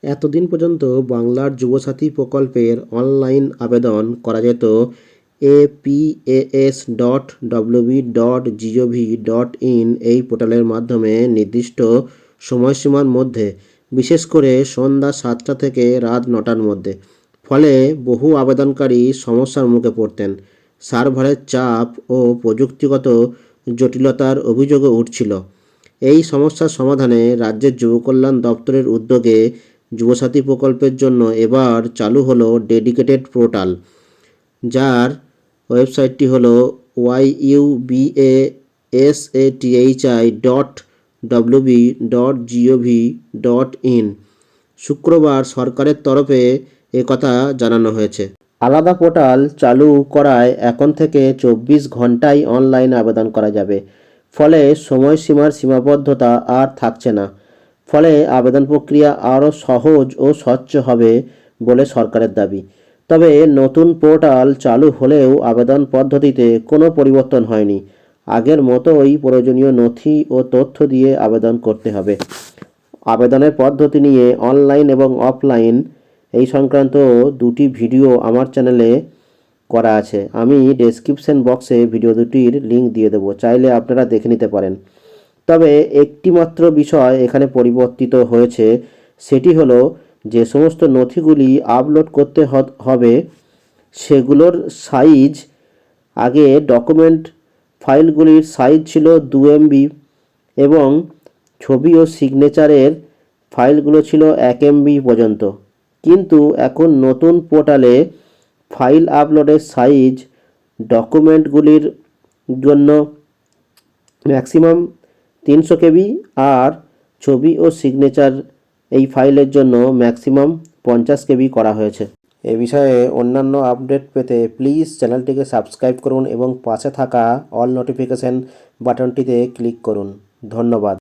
এতদিন পর্যন্ত বাংলার যুবসাথী প্রকল্পের অনলাইন আবেদন করা যেত APAS.wb.gov.in এই পোর্টালের মাধ্যমে নির্দিষ্ট সময়সীমার মধ্যে, বিশেষ করে সন্ধ্যা 7টা থেকে রাত 9টার মধ্যে। ফলে বহু আবেদনকারী সমস্যার মুখে পড়তেন। সার্ভারের চাপ ও প্রযুক্তিগত জটিলতার অভিযোগও উঠছিল। এই সমস্যার সমাধানে রাজ্যের যুবকল্যাণ দপ্তরের উদ্যোগে যুবসাথী প্রকল্পের জন্য এবার চালু হলো ডেডিকেটেড পোর্টাল, যার ওয়েবসাইটটি হলো yubasathi.wb.gov.in। শুক্রবার সরকারের তরফে একথা জানানো হয়েছে। আলাদা পোর্টাল চালু করায় এখন থেকে 24 ঘন্টায় অনলাইন আবেদন করা যাবে। ফলে সময়সীমার সীমাবদ্ধতা আর থাকছে না। ফলে আবেদন প্রক্রিয়া আরও সহজ ও স্বচ্ছ হবে বলে সরকারের দাবি। তবে নতুন পোর্টাল চালু হলেও আবেদন পদ্ধতিতে কোনো পরিবর্তন হয়নি। আগের মতোই প্রয়োজনীয় নথি ও তথ্য দিয়ে আবেদন করতে হবে। আবেদনের পদ্ধতি নিয়ে অনলাইন এবং অফলাইন এই সংক্রান্ত দুটি ভিডিও আমার চ্যানেলে করা আছে। আমি ডেসক্রিপশন বক্সে ভিডিও দুটির লিঙ্ক দিয়ে দেবো, চাইলে আপনারা দেখে নিতে পারেন। তবে একটি মাত্র বিষয় এখানে পরিবর্তিত হয়েছে, সেটি হলো যে সমস্ত নথিগুলি আপলোড করতে হবে সেগুলোর সাইজ। আগে ডকুমেন্ট ফাইলগুলির সাইজ ছিল 2 MB এবং ছবি ও সিগনেচারের ফাইলগুলো ছিল 1 MB পর্যন্ত। কিন্তু এখন নতুন পোর্টালে ফাইল আপলোডের সাইজ ডকুমেন্টগুলির জন্য ম্যাক্সিমাম 300 KB আর ছবি ও সিগনেচার এই ফাইলের জন্য ম্যাক্সিমাম 50 KB করা হয়েছে। এ বিষয়ে অন্যান্য আপডেট পেতে প্লিজ চ্যানেলটিকে সাবস্ক্রাইব করুন এবং পাশে থাকা অল নোটিফিকেশন বাটনটিতে ক্লিক করুন। ধন্যবাদ।